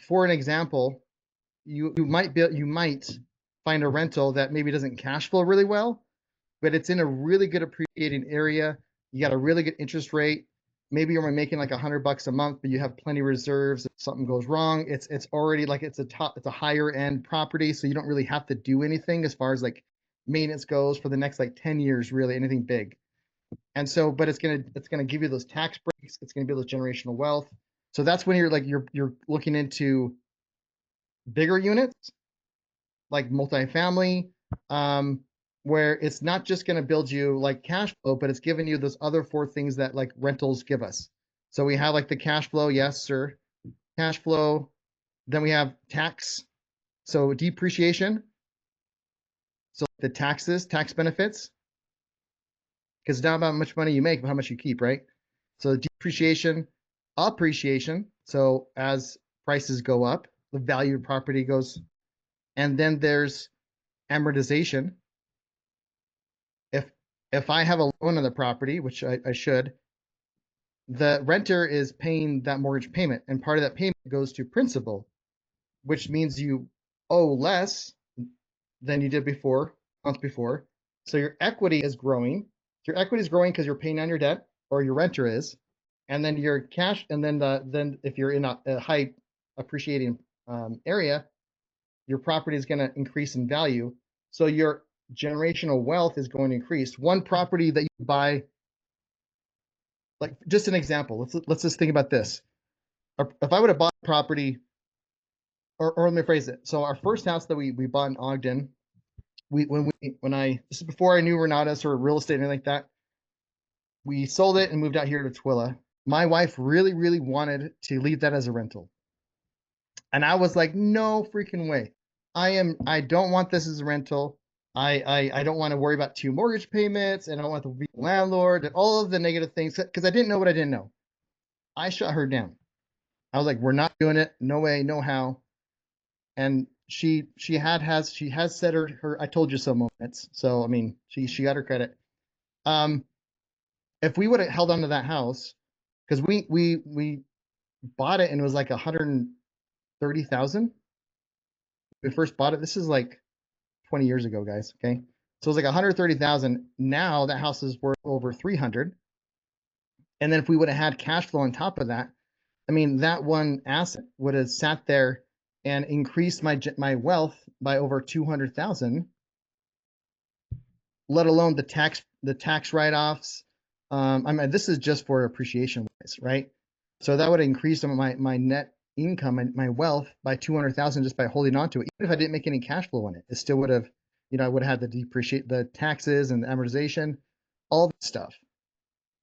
for an example, you might find a rental that maybe doesn't cash flow really well, but it's in a really good appreciating area. You got a really good interest rate. Maybe you're only making like $100 a month, but you have plenty of reserves. If something goes wrong, it's already like it's a higher end property, so you don't really have to do anything as far as like maintenance goes for the next like 10 years, really anything big. And so, but it's gonna give you those tax breaks. It's gonna be those generational wealth. So that's when you're looking into bigger units, like multifamily, where it's not just going to build you like cash flow, but it's giving you those other four things that like rentals give us. So we have like the cash flow, yes, sir, cash flow. Then we have tax, so depreciation. So the tax benefits, because it's not about how much money you make, but how much you keep, right? So depreciation, appreciation. So as prices go up, the value of property goes. And then there's amortization. If I have a loan on the property, which I should, the renter is paying that mortgage payment, and part of that payment goes to principal, which means you owe less than you did months before. So your equity is growing. Your equity is growing because you're paying down your debt, or your renter is, and then your cash, and then if you're in a high appreciating area, your property is going to increase in value. So your generational wealth is going to increase. One property that you buy, like just an example, let's just think about this. If I would have bought property, or let me phrase it. So our first house that we bought in Ogden, this is before I knew Renatus or real estate or anything like that. We sold it and moved out here to Twilla. My wife really, really wanted to leave that as a rental. And I was like, no freaking way. I don't want this as a rental. I don't want to worry about 2 mortgage payments, and I don't want to be a landlord and all of the negative things, because I didn't know what I didn't know. I shut her down. I was like, we're not doing it. No way, no how. And she has said her I told you so moments. So I mean, she got her credit. If we would have held on to that house, because we bought it and it was like 130,000. We first bought it. This is like 20 years ago, guys. Okay. So it was like 130,000. Now that house is worth over 300. And then if we would have had cash flow on top of that, I mean, that one asset would have sat there and increased my wealth by over 200,000, let alone the tax write-offs. I mean, this is just for appreciation wise, right? So that would increase my net income and my wealth by 200,000 just by holding on to it. Even if I didn't make any cash flow on it, it still would have, I would have had the taxes and the amortization, all that stuff.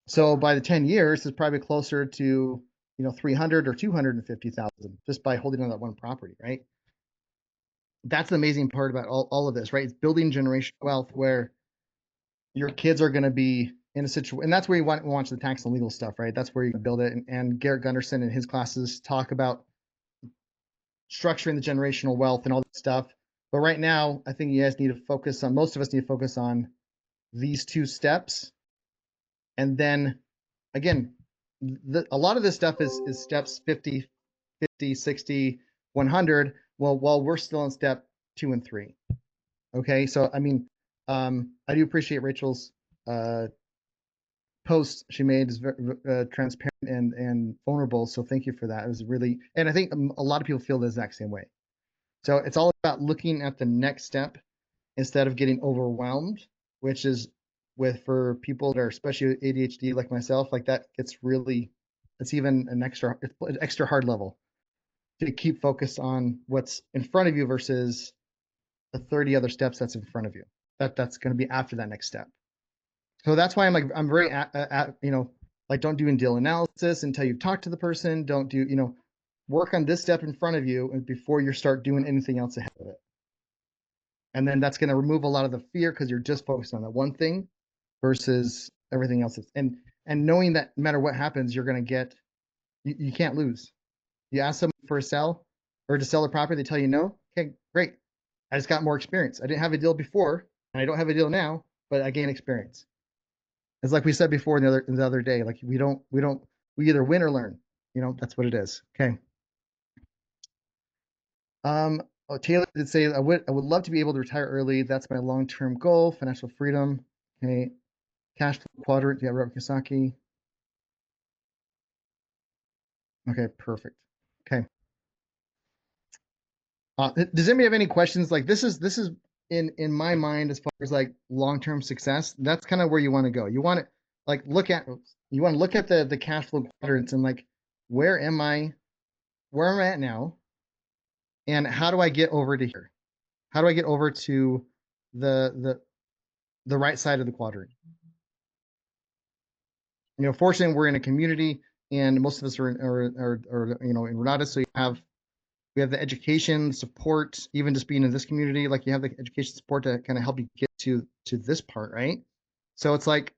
So by the 10 years, it's probably closer to 300 or 250,000 just by holding on that one property, right? That's the amazing part about all of this, right? It's building generational wealth where your kids are going to be in a situation, and that's where you want to watch the tax and legal stuff, right? That's where you build it. And Garrett Gunderson in his classes talk about structuring the generational wealth and all that stuff. But right now, I think you guys need to focus on, most of us need to focus on these two steps. And then again, a lot of this stuff is steps 50, 60, 100. Well, while we're still in step 2 and 3. Okay. So, I mean, I do appreciate Rachel's post she made is very transparent and vulnerable. So thank you for that. It was really, and I think a lot of people feel the exact same way. So it's all about looking at the next step instead of getting overwhelmed, which is for people that are especially ADHD like myself, like that gets really, it's even an extra hard level to keep focused on what's in front of you versus the 30 other steps that's in front of you. That's going to be after that next step. So that's why I'm very like don't do deal analysis until you've talked to the person. Don't do, work on this step in front of you and before you start doing anything else ahead of it. And then that's going to remove a lot of the fear because you're just focused on that one thing versus everything else. And knowing that no matter what happens, you're going to get, you can't lose. You ask someone for a sell or to sell a property, they tell you no. Okay, great. I just got more experience. I didn't have a deal before and I don't have a deal now, but I gain experience. It's like we said before the other day, like we either win or learn, that's what it is. Okay. Taylor did say, I would love to be able to retire early. That's my long-term goal, financial freedom. Okay. Cash flow quadrant. Yeah, Robert Kiyosaki. Okay, perfect. Okay. Does anybody have any questions? Like this is in my mind, as far as like long-term success, that's kind of where you want to go. You want to look at the cash flow quadrants and like, where am I at now? And how do I get over to here? How do I get over to the right side of the quadrant? Fortunately, we're in a community, and most of us are in Renata, so we have the education support, even just being in this community, like you have the education support to kind of help you get to this part, right? So it's like,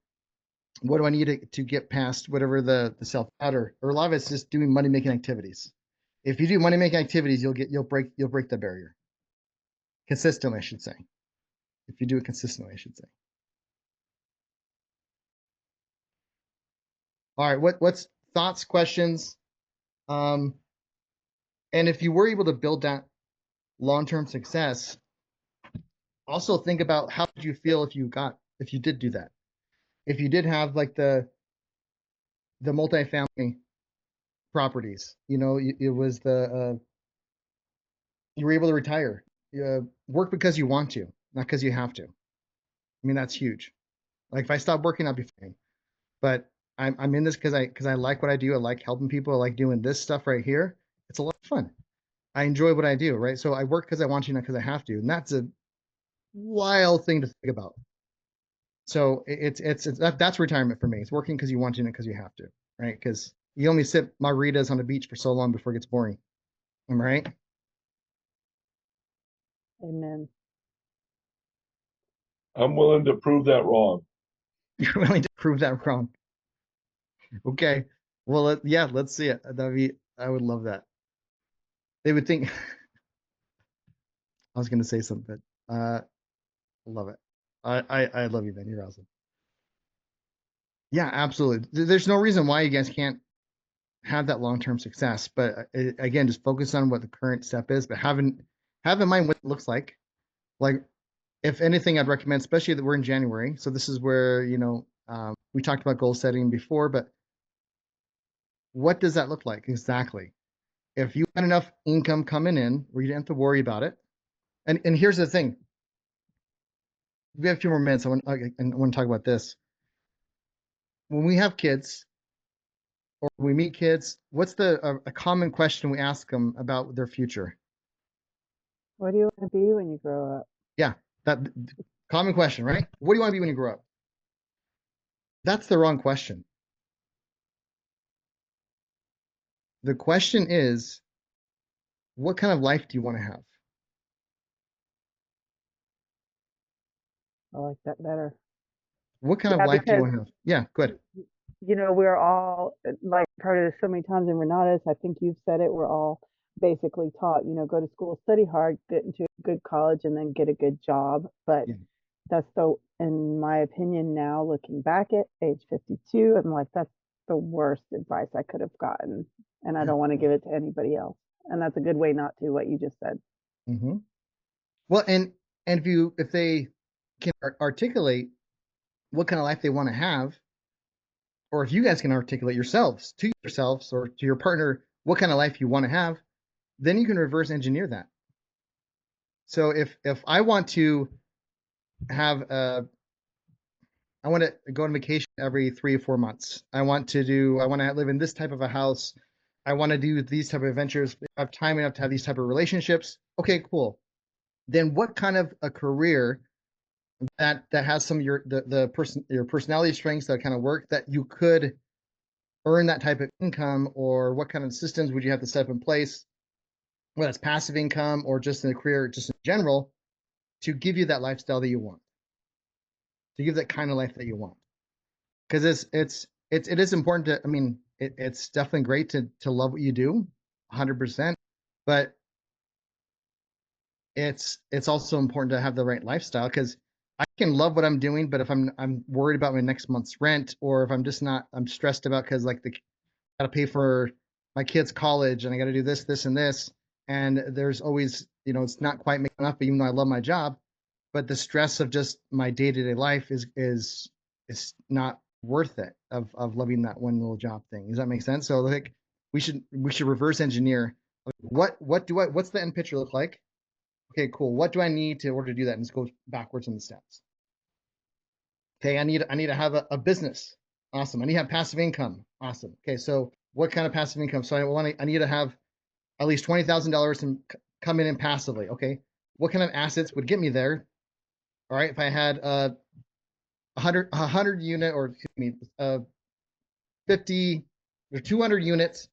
what do I need to get past whatever the self-doubt or a lot of it's just doing money-making activities. If you do money-making activities, you'll break the barrier. Consistently, I should say. If you do it consistently, I should say. All right, what's thoughts, questions? And if you were able to build that long-term success, also think about how would you feel if you did do that? If you did have like the multifamily properties, it was you were able to retire, work because you want to, not because you have to. I mean, that's huge. Like if I stopped working, I'd be fine. But I'm in this because I like what I do. I like helping people. I like doing this stuff right here. It's a lot of fun. I enjoy what I do, right? So I work because I want to, not because I have to. And that's a wild thing to think about. So that's retirement for me. It's working because you want to, not because you have to, right? Because you only sip margaritas on the beach for so long before it gets boring. Am I right?
Amen.
I'm willing to prove that wrong.
You're willing to prove that wrong. Okay. Well, yeah, let's see it. I would love that. They would think I was going to say something, but I love it. I love you, man. You're awesome. Yeah, absolutely. There's no reason why you guys can't have that long-term success, but again, just focus on what the current step is, but have in mind what it looks like. Like, if anything, I'd recommend, especially that we're in January. So this is where, we talked about goal setting before, but what does that look like exactly? If you had enough income coming in where you didn't have to worry about it, and here's the thing. We have a few more minutes. I want to talk about this. When we have kids or we meet kids, what's a common question we ask them about their future?
What do you want to be when you grow up?
Yeah, that common question, right? What do you want to be when you grow up? That's the wrong question. The question is, what kind of life do you want to have?
I like that better.
What kind of life do you want to have? Yeah, good.
We're all, like, part of this so many times, and Renata's, I think you've said it, we're all basically taught, go to school, study hard, get into a good college, and then get a good job. But that's in my opinion now, looking back at age 52, I'm like, that's the worst advice I could have gotten. And I don't want to give it to anybody else. And that's a good way not to, what you just said.
Mm-hmm. Well, and if they can articulate what kind of life they want to have, or if you guys can articulate yourselves to yourselves or to your partner what kind of life you want to have, then you can reverse engineer that. So if I want to have I want to go on vacation every 3 or 4 months. I want to live in this type of a house. I want to do these type of adventures. I have time enough to have these type of relationships. Okay, cool. Then what kind of a career that has some of your personality strengths that kind of work that you could earn that type of income, or what kind of systems would you have to set up in place, whether it's passive income or just in a career, just in general, to give you that lifestyle that you want, to give that kind of life that you want. Because it is important to, I mean, it's definitely great to love what you do 100%, but it's also important to have the right lifestyle, because I can love what I'm doing, but if I'm worried about my next month's rent, or if I'm stressed about, because like I gotta pay for my kids' college and I gotta do this and this, and there's always, it's not quite making enough, even though I love my job, but the stress of just my day-to-day life is not worth it, of loving that one little job thing. Does that make sense? So like we should reverse engineer, what's the end picture look like? Okay, cool. What do I need in order to do that? And just go backwards in the steps. Okay, I need to have a business. Awesome. I need to have passive income. Awesome. Okay, so what kind of passive income? So I need to have at least $20,000 coming in passively. Okay, what kind of assets would get me there? All right, if I had 100 unit, or excuse me, 50 or 200 units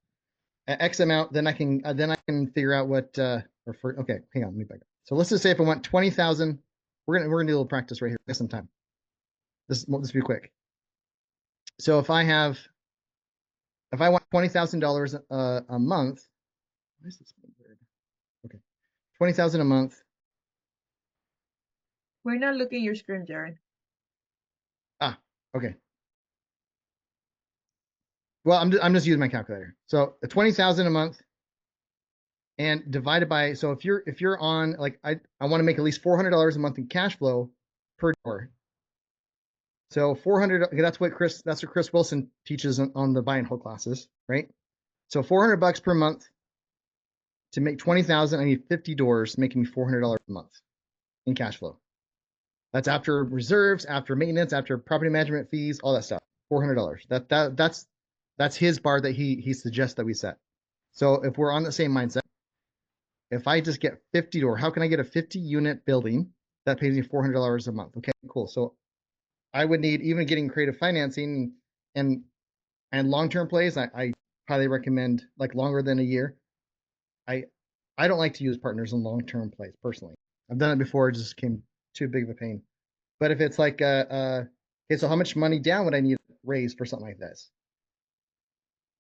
at X amount, then I can figure out what okay, hang on, let me back up. So let's just say if I want 20,000, we're gonna do a little practice right here. Get some time. This will be quick. So if I want $20,000 a month, why is this weird? Okay, 20,000 a month.
We're not looking at your screen, Jared.
Ah, okay. Well, I'm just using my calculator. So 20,000 a month, and divided by, so if you're on, like, I want to make at least $400 a month in cash flow per door. So 400, that's what Chris Wilson teaches on the buy and hold classes, right? So $400 per month to make 20,000. I need 50 doors, making me $400 a month in cash flow. That's after reserves, after maintenance, after property management fees, all that stuff. $400. That's his bar that he suggests that we set. So if we're on the same mindset, if I just get 50 door, how can I get a 50 unit building that pays me $400 a month? Okay, cool. So I would need, even getting creative financing and long-term plays, I highly recommend, like, longer than a year. I don't like to use partners in long-term plays personally. I've done it before, it just came too big of a pain. But if it's like okay, so how much money down would I need to raise for something like this?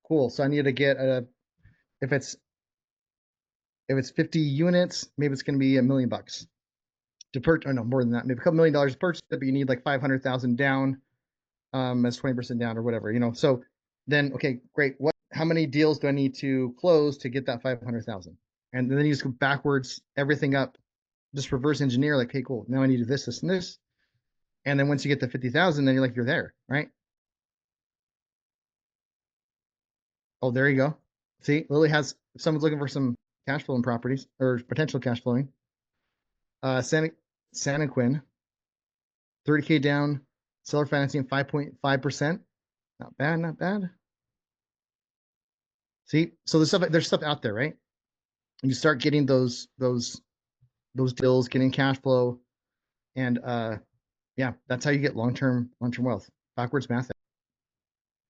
Cool. So I need to get if it's 50 units, maybe it's going to be $1 million to purchase. Or no, more than that, maybe a couple $1 million to purchase it, but you need like 500,000 down, as 20% down or whatever, So then, okay, great. How many deals do I need to close to get that 500,000? And then you just go backwards, everything up, just reverse engineer, like, hey, cool. Now I need to do this, and this. And then once you get to 50,000, then you're there, right? Oh, there you go. See, Lily has, if someone's looking for some cash flowing properties or potential cash flowing. San Quinn, 30K down, seller financing 5.5%. Not bad, not bad. See, so there's stuff out there, right? You start getting those deals, getting cash flow, and yeah, that's how you get long-term wealth. Backwards math.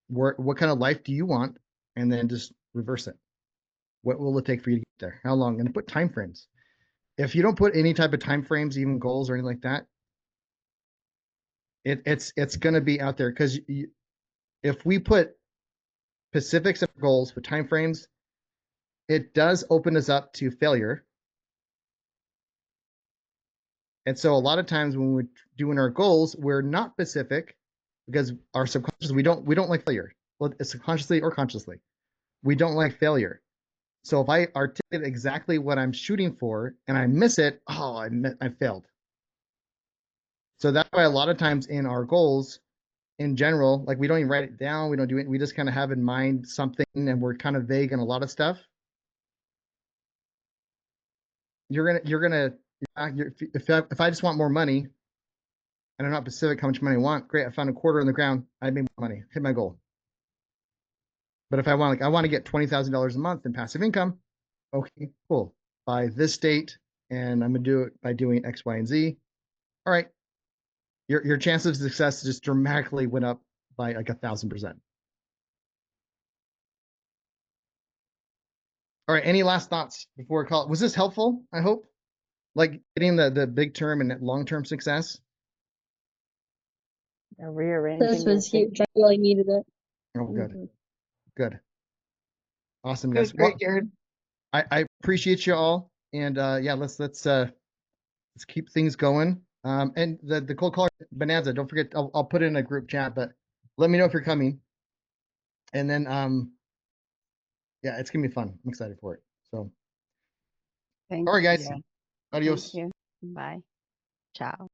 What kind of life do you want, and then just reverse it. What will it take for you to get there? How long? And put time frames. If you don't put any type of time frames, even goals or anything like that, it's going to be out there, because if we put specifics of goals with time frames, it does open us up to failure. And so a lot of times when we're doing our goals, we're not specific because our subconscious, we don't like failure. Well, subconsciously or consciously, we don't like failure. So if I articulate exactly what I'm shooting for and I miss it, oh, I failed. So that's why a lot of times in our goals, in general, like we don't even write it down, we don't do it, we just kind of have in mind something, and we're kind of vague on a lot of stuff. If I just want more money and I'm not specific how much money I want, great, I found a quarter in the ground, I made more money, hit my goal. But if I want to get $20,000 a month in passive income, okay, cool. By this date, and I'm gonna do it by doing X, Y, and Z. All right, your chance of success just dramatically went up by like 1,000%. All right, any last thoughts before we call it? Was this helpful? I hope, like getting the big term and long term success.
Rearranging.
This was huge. I really needed it.
Oh, good, good, awesome,
It
guys.
was great,
Well,
Jared.
I appreciate you all, and yeah, let's keep things going. And the cold caller Bonanza, don't forget, I'll put it in a group chat, but let me know if you're coming. And then yeah, it's gonna be fun. I'm excited for it. So
Thank
all right, guys.
you.
Adios.
Thank you. Bye. Ciao.